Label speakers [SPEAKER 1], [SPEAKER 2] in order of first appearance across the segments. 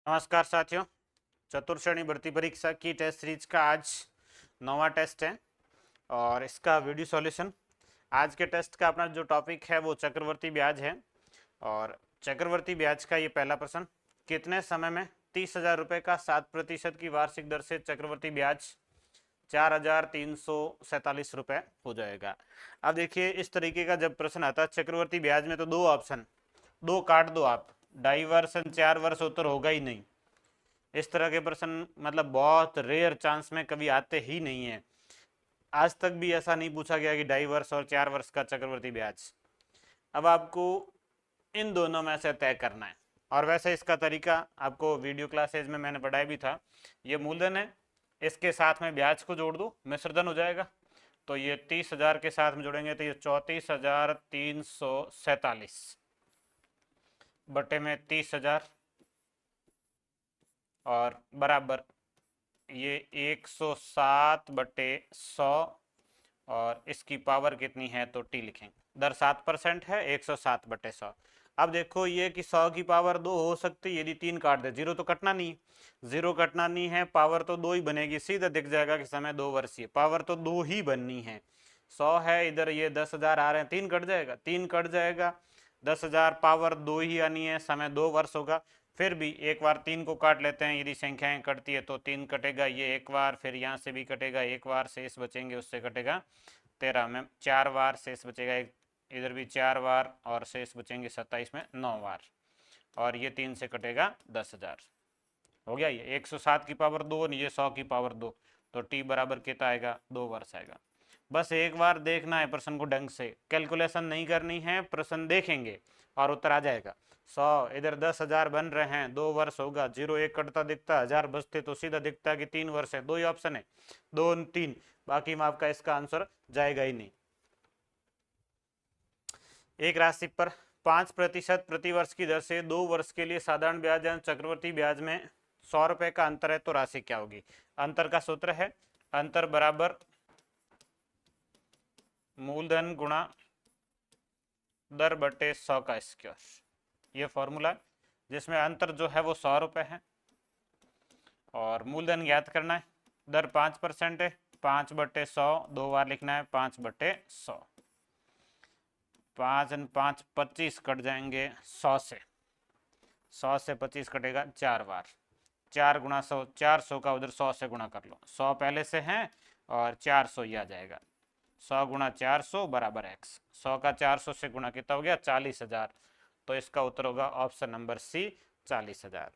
[SPEAKER 1] नमस्कार साथियों, चतुर्श्रेणी भर्ती परीक्षा की टेस्ट सीरीज का आज 9वां टेस्ट है और इसका वीडियो सॉल्यूशन। आज के टेस्ट का अपना जो टॉपिक है वो चक्रवर्ती ब्याज है और चक्रवर्ती ब्याज का ये पहला प्रश्न, कितने समय में 30,000 रुपये का 7% की वार्षिक दर से चक्रवर्ती ब्याज 4,347 रुपये हो जाएगा। अब देखिए, इस तरीके का जब प्रश्न आता है चक्रवर्ती ब्याज में तो दो ऑप्शन, दो काट दो आप, 2.5 वर्ष 4 वर्ष उत्तर होगा ही नहीं। इस तरह के प्रश्न मतलब बहुत रेयर चांस में, कभी आते ही नहीं है। आज तक भी ऐसा नहीं पूछा गया कि 2.5 वर्ष और 4 वर्ष का चक्रवर्ती ब्याज। अब आपको इन दोनों में से तय करना है और वैसे इसका तरीका आपको वीडियो क्लासेज में मैंने पढ़ाया भी था। ये मूलधन है, इसके साथ में ब्याज को जोड़ दो, मिश्रधन हो जाएगा। तो ये 30,000 के साथ में जोड़ेंगे तो ये 34,347 बटे में 30,000 और बराबर ये 107/100 और इसकी पावर कितनी है तो टी लिखेंगे। दर 7% है, 107/100। अब देखो ये कि 100 की पावर 2 हो सकती है, यदि 3 काट दे, जीरो तो कटना नहीं, जीरो कटना नहीं है, पावर तो 2 ही बनेगी। सीधा दिख जाएगा कि समय 2 वर्षीय, पावर तो 2 ही बननी है। 100 है इधर, ये 10,000 आ रहे हैं, 3 कट जाएगा, 3 कट जाएगा, 10,000 पावर 2 ही आनी है, समय 2 वर्ष होगा। फिर भी एक बार 3 को काट लेते हैं, यदि संख्याएं कटती है तो 3 कटेगा, ये एक बार, फिर यहाँ से भी कटेगा एक बार, शेष बचेंगे, उससे कटेगा 13 में 4 बार, शेष बचेगा एक, इधर भी 4 बार और शेष बचेंगे 27 में 9 बार, और ये 3 से कटेगा 10,000। हो गया ये 107 की पावर 2, ये 100 की पावर 2, तो टी बराबर कितना आएगा, 2 वर्ष आएगा। बस एक बार देखना है प्रश्न को ढंग से, कैलकुलेशन नहीं करनी है, प्रश्न देखेंगे और उत्तर आ जाएगा। 100 इधर 10,000 बन रहे हैं, 2 वर्ष होगा, 0 1 कटता दिखता, 1000 बचते तो सीधा दिखता है कि 3 वर्ष है। 2 ही ऑप्शन है, 2 3, बाकी में आपका इसका आंसर जाएगा ही नहीं। एक राशि पर 5% प्रति वर्ष की दर से 2 वर्ष के लिए साधारण ब्याज या चक्रवर्ती ब्याज में 100 रुपए का अंतर है तो राशि क्या होगी। अंतर का सूत्र है अंतर बराबर मूलधन गुणा दर बटे 100 का स्क्वायर। ये फॉर्मूला जिसमें अंतर जो है वो 100 रुपए है और मूलधन ज्ञात करना है। दर 5% है, 5/100 2 बार लिखना है, 5/100। 5 और 5 25 कट जाएंगे 100 से, 100 से 25 कटेगा 4 बार, 4 गुणा 100, 400 का उधर 100 से गुणा कर लो, 100 पहले से है और 400 ही आ जाएगा। 100 गुणा 400 बराबर x, 100 का 400 से गुणा कितना हो गया, 40,000। तो इसका उत्तर होगा ऑप्शन नंबर सी, 40,000।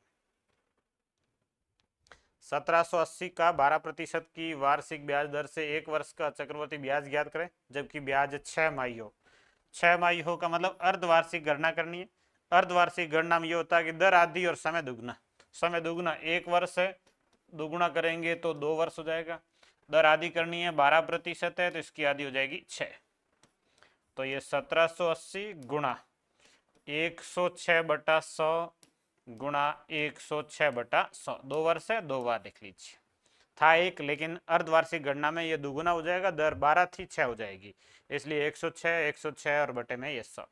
[SPEAKER 1] 1780 का 12% की वार्षिक ब्याज दर से 1 वर्ष का चक्रवर्ती ब्याज ज्ञात करें, जबकि ब्याज 6 माही हो। 6 माही हो का मतलब अर्धवार्षिक गणना करनी है। अर्धवार्षिक गणना में ये होता है कि दर आधी और समय दुगना। समय दुगना 1 वर्ष है, दुगुना करेंगे तो 2 वर्ष हो जाएगा। दर आधी करनी है, 12% है तो इसकी आधी हो जाएगी 6। तो ये 1780 गुणा 106/100 गुणा 106/100, 2 वर्ष है, 2 बार लिख लीजिए। था एक, लेकिन अर्धवार्षिक गणना में ये दुगुना हो जाएगा, दर 12 थी 6 हो जाएगी, इसलिए 106 और बटे में ये 100।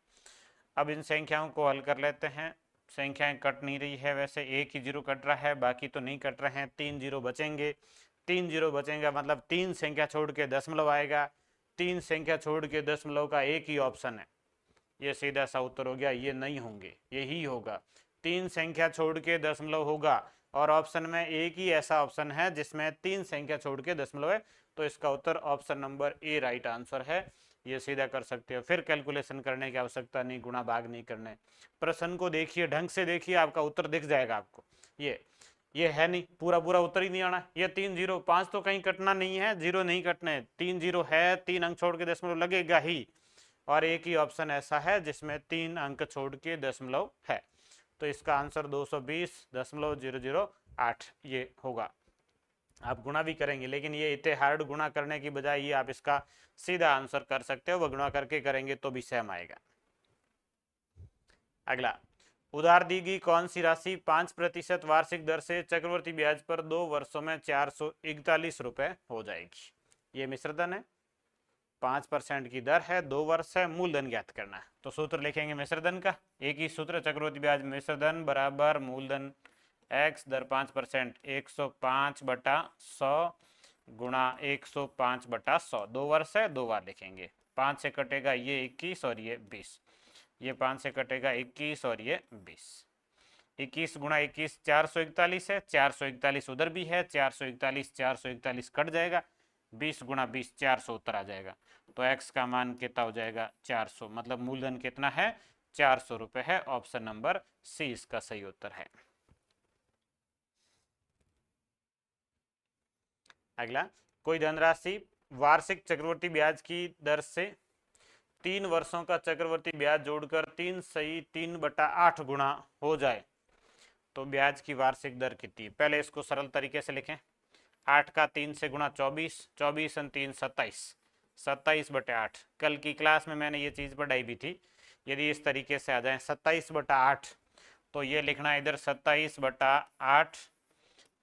[SPEAKER 1] अब इन संख्याओं को हल कर लेते हैं। संख्याएं कट नहीं रही है, वैसे एक ही जीरो कट रहा है, बाकी तो नहीं कट रहे हैं, 3 जीरो बचेंगे। 3 जीरो बचेंगे मतलब 3 संख्या छोड़ के दशमलव आएगा, 3 संख्या छोड़ के दशमलव का एक ही ऑप्शन है, ये सीधा सा उत्तर हो गया। ये नहीं होंगे, यही होगा, 3 संख्या छोड़ के दशमलव होगा और ऑप्शन में एक ही ऐसा ऑप्शन है जिसमें 3 संख्या छोड़ के दशमलव है, तो इसका उत्तर option number A right answer है। ये सीधा कर सकते हो, फिर कैलकुलेशन करने की आवश्यकता नहीं, गुणा भाग नहीं करने। प्रश्न को देखिए, ढंग से देखिए, आपका उत्तर दिख जाएगा आपको। ये है नहीं, पूरा पूरा उत्तर ही नहीं आना। ये 3 जीरो 5 तो कहीं कटना नहीं है, जीरो नहीं कटने, 3 जीरो है, 3 अंक छोड़ के दशमलव लगेगा ही, और एक ही ऑप्शन ऐसा है जिसमें 3 अंक छोड़ के दशमलव है, तो इसका आंसर 220.008 ये होगा। आप गुणा भी करेंगे, लेकिन ये इतने हार्ड गुणा करने की बजाय ये आप इसका सीधा आंसर कर सकते हो, वह गुणा करके करेंगे तो भी सेम आएगा। अगला, उधार दी गई कौन सी राशि 5% वार्षिक दर से चक्रवर्ती ब्याज पर 2 वर्षों में 441 रुपए हो जाएगी। ये मिश्रधन है, 5% की दर है, 2 वर्ष है, मूलधन ज्ञात करना है, तो सूत्र लिखेंगे मिश्रधन का, एक ही सूत्र, चक्रवर्ती ब्याज मिश्रधन बराबर मूलधन x दर 5%, 105/100 गुणा 105/100, 2 वर्ष है, 2 बार लिखेंगे। 5 से कटेगा ये 21 और ये 20, ये 5 से कटेगा 21 और ये 20। 21 गुणा 21 441 है, 441 उधर भी है, 441 कट जाएगा, 20 गुणा 20 400 उत्तर आ जाएगा। तो x का मान कितना हो जाएगा 400, मतलब मूलधन कितना है 400 रुपये है। ऑप्शन नंबर सी इसका सही उत्तर है। अगला, कोई धनराशि वार्षिक चक्रवर्ती ब्याज की दर से 3 वर्षों का चक्रवर्ती ब्याज जोड़कर 3/8 गुणा हो जाए तो ब्याज की वार्षिक दर कितनी है। पहले इसको सरल तरीके से लिखें। 8 का 3 से गुणा 24, 24 और 3 27, 27/8। कल की क्लास में मैंने ये चीज़ पढ़ाई भी थी। यदि इस तरीके से आ जाए 27/8 तो ये लिखना इधर 27/8,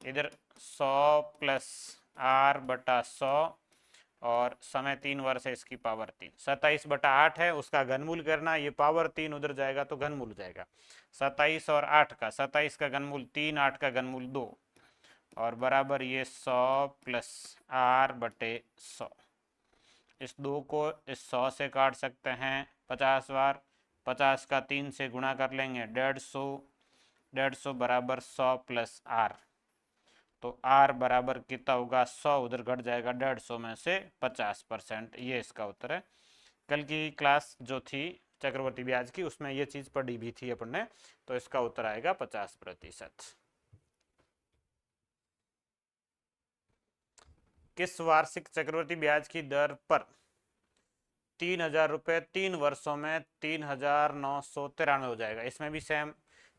[SPEAKER 1] इधर 100 प्लस r/100 और समय 3 वर्ष है, इसकी पावर 3। 27/8 है, उसका घनमूल करना, ये पावर 3 उधर जाएगा तो घनमूल जाएगा। 27 और 8 का, 27 का घनमूल 3, 8 का घनमूल 2 और बराबर ये 100 प्लस r/100। इस 2 को इस 100 से काट सकते हैं 50 बार। 50 का 3 से गुणा कर लेंगे 150, 150 बराबर 100 प्लस r। तो r बराबर कितना होगा 100, उधर घट जाएगा 150 में से 50%। ये इसका उत्तर है। कल की क्लास जो थी चक्रवर्ती ब्याज की, उसमें ये चीज़ पढ़ी भी थी अपन ने, तो इसका उत्तर आएगा 50%। किस वार्षिक चक्रवर्ती ब्याज की दर पर 3000 रुपये 3 वर्षों में 3993 हो जाएगा। इसमें भी सेम,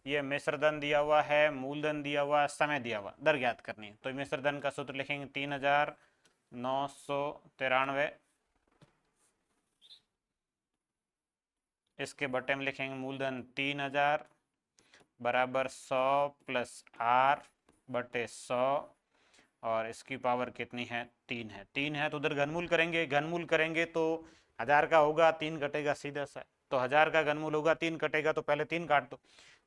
[SPEAKER 1] ये मिश्रधन दिया हुआ है, मूलधन दिया हुआ, समय दिया हुआ, दर ज्ञात करनी है। तो मिश्रधन का सूत्र लिखेंगे 3993, इसके बटे में लिखेंगे मूलधन 3000 बराबर 100 प्लस r/100 और इसकी पावर कितनी है 3 है। 3 है तो उधर घनमूल करेंगे, घनमूल करेंगे तो 1000 का होगा, 3 कटेगा सीधा सा। तो 1000 का घनमूल होगा, 3 कटेगा तो पहले 3 काट दो।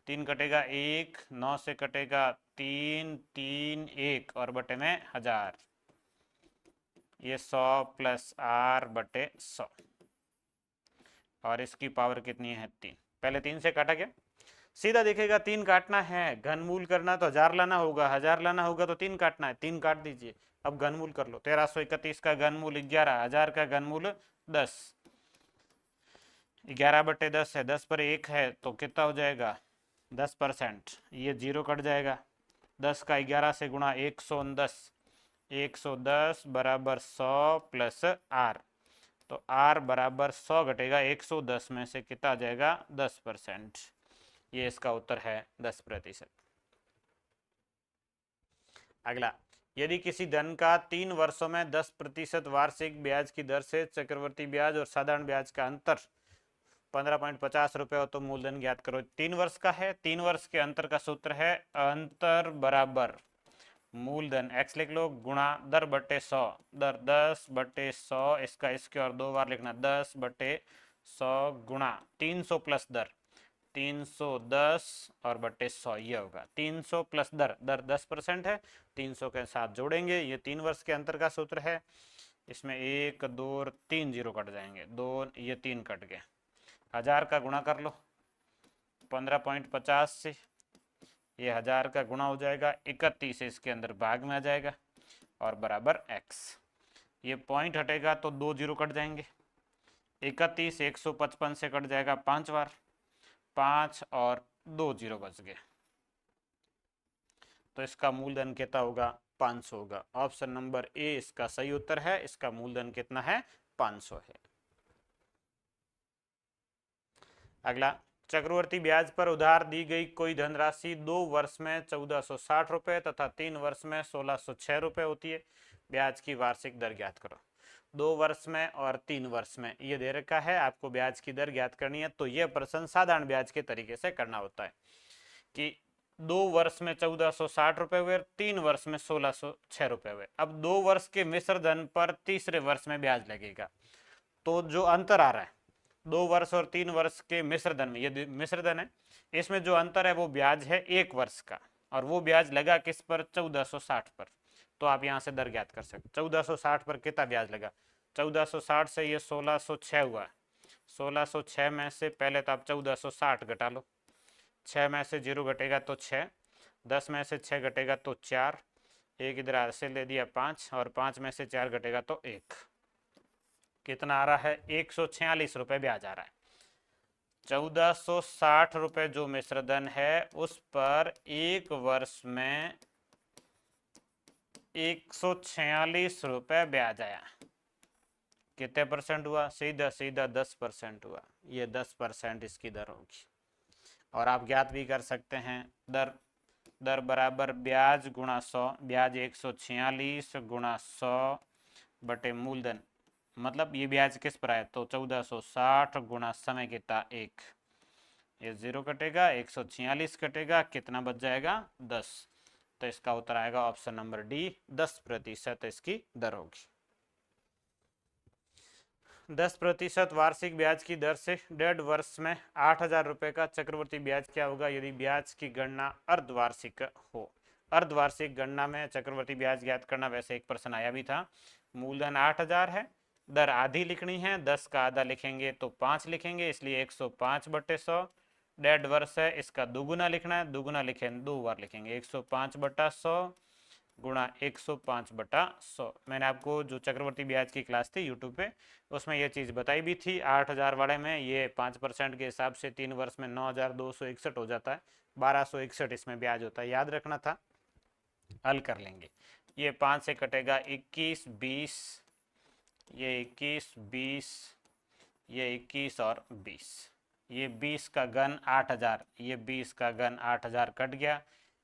[SPEAKER 1] 3 कटेगा 1, 9 से कटेगा 3, 3 1 और बटे में 1000, ये 100 प्लस r/100 और इसकी पावर कितनी है 3। पहले 3 से काटा गया, सीधा देखेगा 3 काटना है, घनमूल करना तो 1000 लाना होगा, 1000 लाना होगा तो 3 काटना है, 3 काट दीजिए। अब घनमूल कर लो, 1331 का घनमूल 11, 1000 का घनमूल 10, 11/10 है, 10 पर 1 है तो कितना हो जाएगा 10%। ये 0 कट जाएगा, 10 का 11 से गुणा 110, 110 बराबर 100 प्लस r। तो r बराबर 100 घटेगा 110 में से कितना आ जाएगा 10%। ये इसका उत्तर है 10%। अगला, यदि किसी धन का 3 वर्षों में 10% वार्षिक ब्याज की दर से चक्रवर्ती ब्याज और साधारण ब्याज का अंतर 15.50 रुपये हो तो मूलधन ज्ञात करो। 3 वर्ष का है, 3 वर्ष के अंतर का सूत्र है अंतर बराबर मूलधन x लिख लो गुणा दर बटे 100, दर 10/100, इसका इसके और 2 बार लिखना 10/100 गुणा 300 प्लस दर 310 और बटे 100, ये होगा 300 प्लस दर, दर 10% है, 300 के साथ जोड़ेंगे, ये 3 वर्ष के अंतर का सूत्र है। इसमें 1 2 3 जीरो कट जाएंगे, 2 ये 3 कट गए। 1000 का गुणा कर लो 15.50 से, ये 1000 का गुणा हो जाएगा 31, इसके अंदर भाग में आ जाएगा और बराबर x। ये पॉइंट हटेगा तो 2 जीरो कट जाएंगे, 31 155 से कट जाएगा 5 बार, 5 और 2 जीरो बच गए, तो इसका मूलधन कितना होगा 500 होगा। ऑप्शन नंबर ए इसका सही उत्तर है। इसका मूलधन कितना है 500 है। अगला, चक्रवर्ती ब्याज पर उधार दी गई कोई धनराशि 2 वर्ष में 1460 रुपये तथा 3 वर्ष में 1606 रुपये होती है। ब्याज की वार्षिक दर ज्ञात करो। 2 वर्ष में और 3 वर्ष में ये दे रखा है, आपको ब्याज की दर ज्ञात करनी है। तो यह प्रश्न साधारण ब्याज के तरीके से करना होता है कि 2 वर्ष में 1460 रुपये हुए, 3 वर्ष में 1606 रुपये हुए। अब 2 वर्ष के मिश्र धन पर तीसरे वर्ष में ब्याज लगेगा, तो जो अंतर आ रहा है 2 वर्ष और 3 वर्ष के मिश्र धन में, ये मिश्र धन है, इसमें जो अंतर है वो ब्याज है 1 वर्ष का। और वो ब्याज लगा किस पर, 1460 पर। तो आप यहाँ से दर ज्ञात कर सकते, 1460 पर कितना ब्याज लगा, 1460 से ये 1606 हुआ, 1606 में से पहले तो आप 1460 घटा लो, 6 में से 0 घटेगा तो 6, 10 में से 6 घटेगा तो 4, एक इधर से ले दिया 5, और 5 में से 4 घटेगा तो 1, कितना आ रहा है, 146 रुपये ब्याज आ रहा है। 1460 रुपये जो मिश्र धन है उस पर एक वर्ष में 146 रुपये ब्याज आया। कितने परसेंट हुआ, सीधा सीधा 10% हुआ। ये 10% इसकी दर होगी। और आप ज्ञात भी कर सकते हैं, दर बराबर ब्याज गुणा 100, ब्याज 146 गुणा 100 बटे मूलधन, मतलब ये ब्याज किस पर आया, तो 1460 गुणा समय कितना 1, ये 0 कटेगा, 146 कटेगा, कितना बच जाएगा 10। तो इसका उत्तर आएगा ऑप्शन नंबर डी, 10% इसकी दर होगी। 10% वार्षिक ब्याज की दर से 1.5 वर्ष में 8,000 रुपये का चक्रवर्ती ब्याज क्या होगा यदि ब्याज की गणना अर्धवार्षिक हो। अर्धवार्षिक गणना में चक्रवर्ती ब्याज ज्ञात करना, वैसे एक प्रश्न आया भी था। मूलधन 8,000 है, दर आधी लिखनी है, 10 का आधा लिखेंगे तो 5 लिखेंगे, इसलिए 105 बटे 100। 1.5 वर्ष है, इसका दुगुना लिखना है, दुगुना लिखें 2 बार लिखेंगे, 105 बटा 100 गुणा 105 बटा 100। मैंने आपको जो चक्रवर्ती ब्याज की क्लास थी यूट्यूब पे, उसमें यह चीज़ बताई भी थी। 8,000 वाले में ये 5% के हिसाब से 3 वर्ष में 9,261 हो जाता है, 1261 इसमें ब्याज होता है, याद रखना था। हल कर लेंगे, ये 5 से कटेगा 21, 20, ये 21, 20, ये 21 और 20, ये 20 का घन 8,000, ये 20 का घन 8,000 कट गया,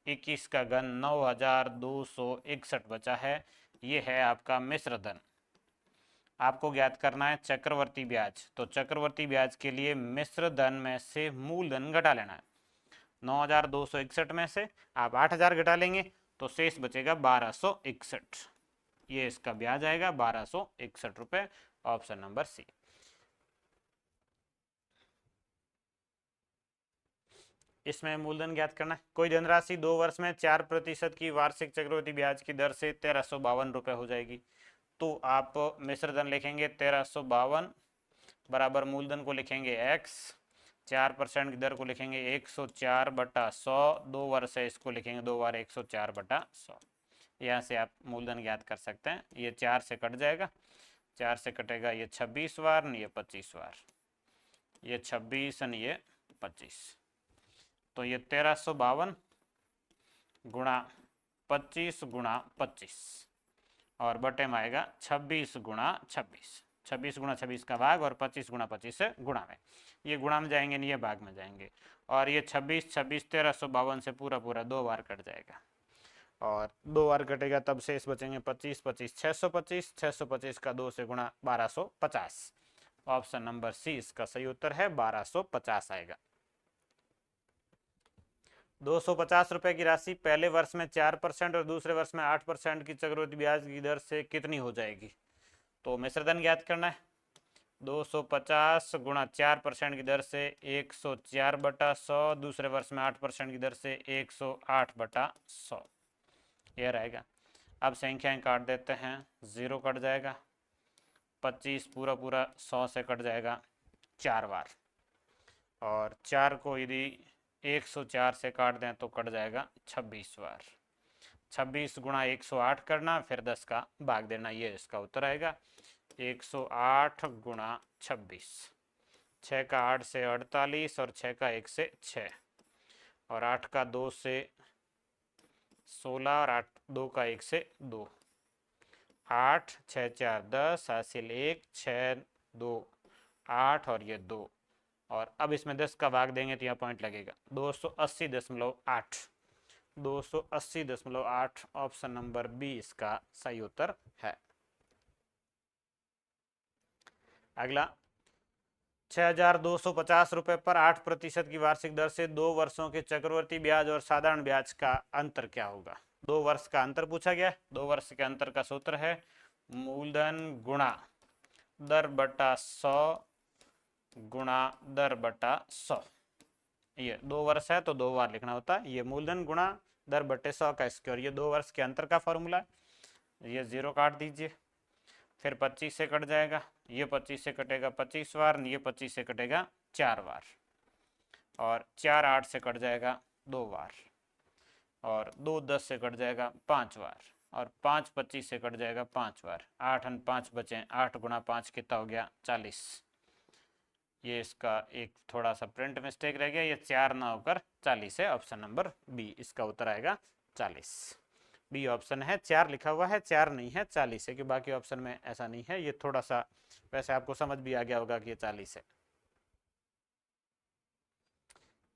[SPEAKER 1] 21 का घन 9,261 बचा है। ये है आपका मिश्र धन। आपको ज्ञात करना है चक्रवर्ती ब्याज, तो चक्रवर्ती ब्याज के लिए मिश्र धन में से मूलधन घटा लेना है। 9,261 में से आप 8,000 घटा लेंगे तो शेष बचेगा 1,261, ये इसका ब्याज आएगा 1,261 रुपये, ऑप्शन नंबर सी। इसमें मूलधन ज्ञात करना है। कोई धनराशि 2 वर्ष में 4% की वार्षिक चक्रवृद्धि ब्याज की दर से 1,352 रुपये हो जाएगी। तो आप मिश्र धन लिखेंगे 1,352 बराबर मूलधन को लिखेंगे x, 4% की दर को लिखेंगे 104 बटा 100, 2 वर्ष है इसको लिखेंगे 2 बार 104 बटा 100। यहाँ से आप मूलधन ज्ञात कर सकते हैं। ये 4 से कट जाएगा, 4 से कटेगा ये 26 बार, ये 25 बार, ये 26 और ये 25, तो ये 1,352 गुणा 25 गुणा 25 और बटे में आएगा 26 गुणा 26, 26 गुणा 26 का भाग और 25 गुणा 25 से गुणा में, ये गुणा में जाएंगे नहीं, ये भाग में जाएंगे, और ये 26 26 1,352 से पूरा पूरा 2 बार कट जाएगा, और 2 बार कटेगा तब शेष बचेंगे 25 25 625, 625 का 2 से गुणा 1,250। ऑप्शन नंबर सी इसका सही उत्तर है, 1,250 आएगा। 250 रुपए की राशि पहले वर्ष में 4% और दूसरे वर्ष में 8% की चक्रवृद्धि ब्याज की दर से कितनी हो जाएगी। तो मिश्रधन ज्ञात करना है। 250 गुणा 4% की दर से 104 बटा 100, दूसरे वर्ष में 8% की दर से 108 बटा 100, यह रहेगा। अब संख्याएं काट देते हैं, 0 कट जाएगा, 25 पूरा पूरा 100 से कट जाएगा 4 बार, और 4 को यदि 104 से काट दें तो कट जाएगा 26 बार। 26 गुणा 108 करना, फिर 10 का भाग देना, ये इसका उत्तर आएगा 108 गुणा 26। 6 का 8 से 48 और 6 का 1 से 6 और 8 का 2 से 16 और 8 2 का 1 से 2, 8 6 4 10 हासिल 1 6 2 8 और ये 2, और अब इसमें 10 का भाग देंगे तो यहाँ पॉइंट लगेगा 280.8, 280.8, ऑप्शन नंबर बी इसका सही उत्तर है। अगला 6,250 रुपये पर 8% की वार्षिक दर से 2 वर्षों के चक्रवर्ती ब्याज और साधारण ब्याज का अंतर क्या होगा। 2 वर्ष का अंतर पूछा गया। 2 वर्ष के अंतर का सूत्र है मूलधन गुणा दर बटा 100 गुणा दर बटा 100, ये 2 वर्ष है तो 2 बार लिखना होता है। ये मूलधन गुणा दर बटे 100 का स्क्वायर, ये 2 वर्ष के अंतर का फॉर्मूला है। ये 0 काट दीजिए, फिर 25 से कट जाएगा, ये 25 से कटेगा 25 बार, ये 25 से कटेगा 4 बार, और 4 8 से कट जाएगा 2 बार, और 2 10 से कट जाएगा 5 बार, और 5 25 से कट जाएगा 5 बार। 8 और 5 बचे, 8 गुणा 5 कितना हो गया 40। ये इसका एक थोड़ा सा प्रिंट मिस्टेक रह गया, ये 4 ना होकर 40 है। ऑप्शन नंबर बी इसका उत्तर आएगा 40। बी ऑप्शन है, 4 लिखा हुआ है, 4 नहीं है 40 है, कि बाकी ऑप्शन में ऐसा नहीं है। ये थोड़ा सा वैसे आपको समझ भी आ गया होगा कि ये 40 है।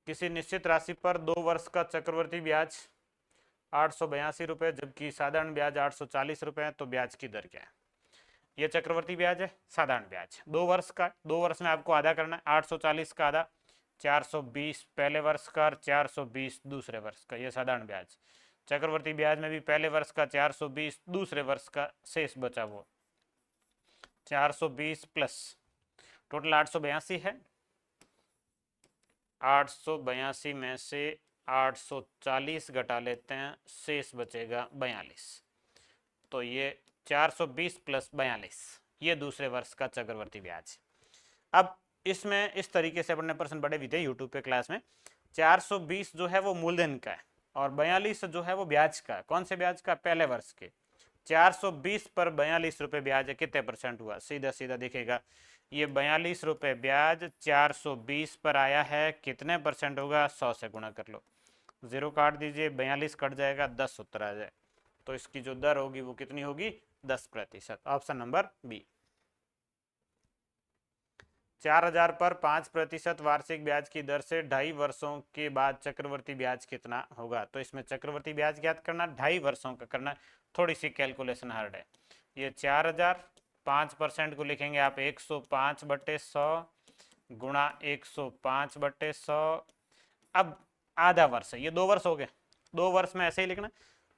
[SPEAKER 1] किसी निश्चित राशि पर 2 वर्ष का चक्रवर्ती ब्याज 882 रुपये जबकि साधारण ब्याज 840 रुपये है, तो ब्याज की दर क्या है? ये चक्रवर्ती ब्याज है, साधारण ब्याज 2 वर्ष का, 2 वर्ष में आपको आधा करना है। 840 का आधा 420 पहले वर्ष का और 420 दूसरे वर्ष का, ये साधारण ब्याज। चक्रवर्ती ब्याज में भी पहले वर्ष का 420, दूसरे वर्ष का शेष बचा वो 420 प्लस टोटल 882 है। 882 में से 840 घटा लेते हैं, शेष बचेगा 42, तो ये 420 प्लस 42, ये दूसरे वर्ष का चक्रवर्ती ब्याज। अब इसमें इस तरीके से अपने प्रश्न बड़े भी थे यूट्यूब पे क्लास में। 420 जो है वो मूलधन का है और 42 जो है वो ब्याज का है। कौन से ब्याज का? पहले वर्ष के। 420 पर 42 रुपये ब्याज है, कितने परसेंट हुआ? सीधा सीधा दिखेगा, ये 42 रुपये ब्याज 420 पर आया है, कितने परसेंट होगा? 100 से गुणा कर लो, 0 काट दीजिए, 42 कट जाएगा, 10 उत्तर आ जाए, तो इसकी जो दर होगी वो कितनी होगी? 10%। Option number B. 4000 पर 5% वार्षिक ब्याज की दर से 2.5 वर्षों के बाद चक्रवर्ती ब्याज कितना होगा? तो इसमें चक्रवर्ती ब्याज ज्ञात करना, 2.5 वर्षों का करना, थोड़ी सी कैलकुलेशन हार्ड है। ये 4000 5% को लिखेंगे आप 105/100 गुणा 105/100। अब आधा वर्ष है, ये 2 वर्ष हो गए, 2 वर्ष में ऐसे ही लिखना।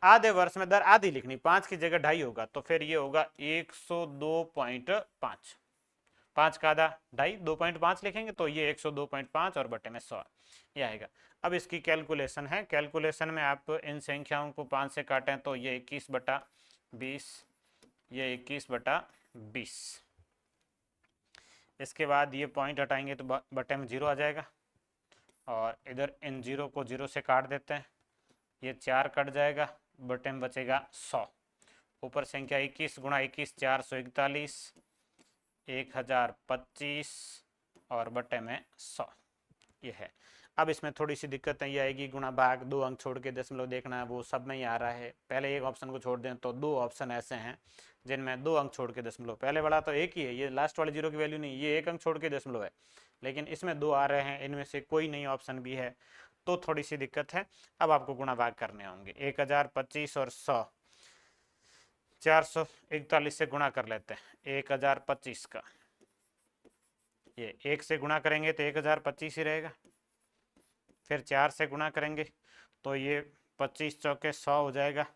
[SPEAKER 1] आधे वर्ष में दर आधी लिखनी, 5 की जगह 2.5 होगा, तो फिर ये होगा 102.5, 5 का आधा 2.5, 2.5 लिखेंगे तो ये 102.5 और बटे में 100 ये आएगा। अब इसकी कैलकुलेशन है, कैलकुलेशन में आप इन संख्याओं को 5 से काटें तो ये 21/20, ये 21/20। इसके बाद ये पॉइंट हटाएंगे तो बटे में 0 आ जाएगा, और इधर इन 0 को 0 से काट देते हैं, ये 4 कट जाएगा, बटे में बचेगा 100। ऊपर संख्या 21 गुणा 21 441, 1025 और बटे में 100 ये है। अब इसमें थोड़ी सी दिक्कतें ये आएगी, गुणा भाग 2 अंक छोड़ के दशमलव देखना है, वो सब में ही आ रहा है। पहले एक ऑप्शन को छोड़ दें तो 2 ऑप्शन ऐसे हैं जिनमें 2 अंक छोड़ के दशमलव, पहले वाला तो एक ही है, ये लास्ट वाले 0 की वैल्यू नहीं, ये 1 अंक छोड़ के दशमलव है, लेकिन इसमें 2 आ रहे हैं, इनमें से कोई नहीं ऑप्शन भी है, तो थोड़ी सी दिक्कत है। अब आपको गुणा भाग करने होंगे, 1025 और 100, 441 से गुणा कर लेते हैं 1025 का, ये 1 से गुणा करेंगे तो 1025 ही रहेगा, फिर 4 से गुणा करेंगे तो ये 25 चौके 100 हो जाएगा,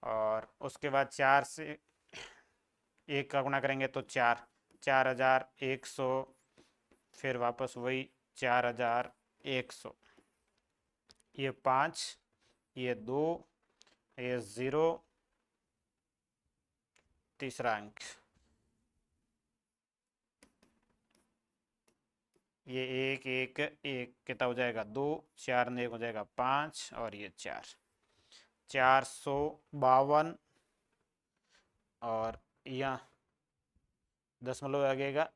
[SPEAKER 1] और उसके बाद 4 से 1 का गुणा करेंगे तो 4, 4100, फिर वापस वही 4100, ये 5, ये 2, ये 0, तीसरा अंक, ये 1 1 1 कितना हो जाएगा? 2, 4 ने 1 हो जाएगा 5, और ये 4, 452, और यहाँ दशमलव लगेगा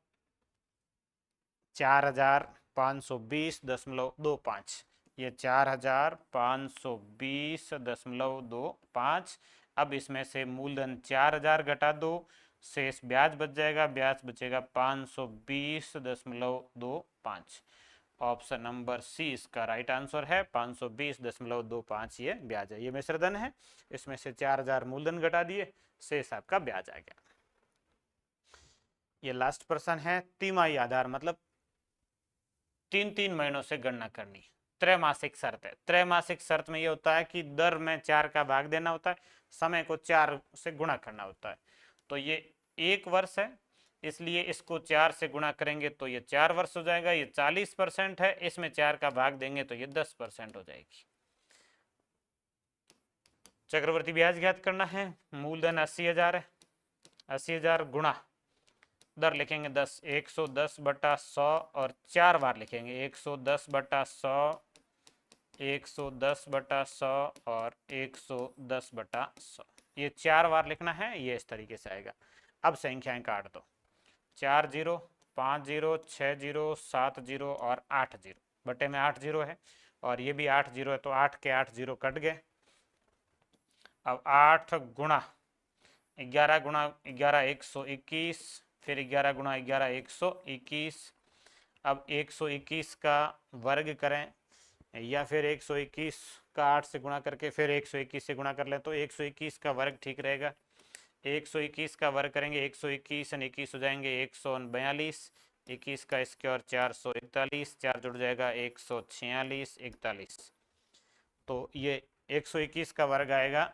[SPEAKER 1] 4520.25, ये 4520.25। अब इसमें से मूलधन 4000 घटा दो, शेष ब्याज बच जाएगा, ब्याज बचेगा 520.25। ऑप्शन नंबर सी इसका राइट आंसर है, 520.25 ये ब्याज है। ये मिश्रधन है, इसमें से 4000 मूलधन घटा दिए, शेष आपका ब्याज आ गया। ये लास्ट प्रश्न है, तिमाही आधार मतलब 3 महीनों से गणना करनी। त्रैमासिक शर्त है, त्रैमासिक शर्त में ये होता है कि दर में 4 का भाग देना होता है, समय को 4 से गुणा करना होता है। तो ये 1 वर्ष है, इसलिए इसको 4 से गुणा करेंगे तो ये 4 वर्ष हो जाएगा। ये 40% है, इसमें 4 का भाग देंगे तो ये 10% हो जाएगी। चक्रवर्ती ब्याज ज्ञात करना है। मूलधन 80,000 है, 80,000 गुणा दर लिखेंगे 10, 110/100 और 4 बार लिखेंगे 110/100, 110/100 और 110/100। ये 4 बार लिखना है, ये इस तरीके से आएगा। अब संख्याएं काट दो, 4 0, 5 0, 6 0, 7 0 और 8 0, बटे में 8 0 है और ये भी 8 0 है, तो 8 के 8 0 कट गए। अब 8 गुणा 11 गुणा 11 121, फिर 11 गुणा 11 121। अब 121 का वर्ग करें या फिर 121 का 8 से गुणा करके फिर 121 से गुणा कर लें तो 121 का वर्ग ठीक रहेगा। 121 का वर्ग करेंगे 121 और 21 हो जाएंगे 142, 21 का इसके और 441, 4 जुड़ जाएगा 146, 41। तो ये 121 का वर्ग आएगा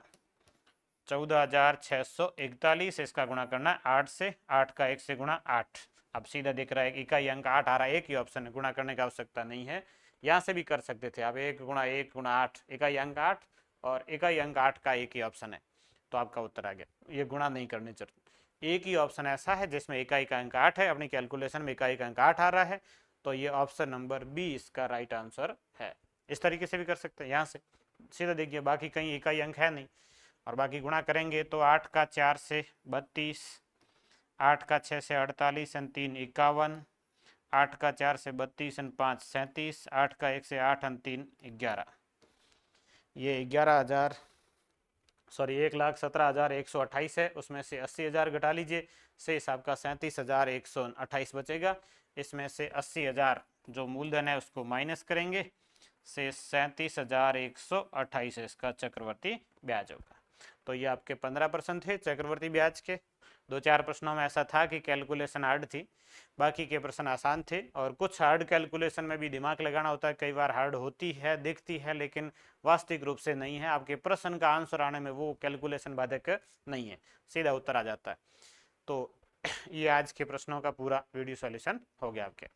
[SPEAKER 1] 14,641। इसका गुणा करना है 8 से, 8 का 1 से गुणा 8। अब सीधा दिख रहा है इकाई अंक 8 आ रहा है, एक ही ऑप्शन है, गुणा करने की आवश्यकता नहीं है। यहाँ से भी कर सकते थे आप, 1 गुणा 1 गुणा 8, इकाई अंक 8 और इकाई अंक 8 का एक ही ऑप्शन है, तो आपका उत्तर आ गया। ये गुणा नहीं करनी चाहिए, एक ही ऑप्शन ऐसा है जिसमें इकाई का अंक 8 है, अपनी कैलकुलेशन में इकाई का अंक 8 आ रहा है, तो ये ऑप्शन नंबर बी इसका राइट आंसर है। इस तरीके से भी कर सकते हैं, यहाँ से सीधा देखिए, बाकी कहीं इकाई अंक है नहीं और बाकी गुणा करेंगे तो 8 का 4 से 32, 8 का 6 से 48 और 3 51, 8 का 4 से 32 और 5 37, 8 का 1 से 8 और 3 11। ये 11,000 सॉरी 1,17,128 है, उसमें से 80,000 घटा लीजिए, शेष आपका 37,128 बचेगा। इसमें से 80,000 जो मूलधन है उसको माइनस करेंगे, शेष 37,128 इसका चक्रवर्ती ब्याज होगा। तो ये आपके 15% थे चक्रवर्ती ब्याज के। 2-4 प्रश्नों में ऐसा था कि कैलकुलेशन हार्ड थी, बाकी के प्रश्न आसान थे। और कुछ हार्ड कैलकुलेशन में भी दिमाग लगाना होता है, कई बार हार्ड होती है, दिखती है, लेकिन वास्तविक रूप से नहीं है। आपके प्रश्न का आंसर आने में वो कैलकुलेशन बाधक नहीं है, सीधा उत्तर आ जाता है। तो ये आज के प्रश्नों का पूरा वीडियो सॉल्यूशन हो गया आपके।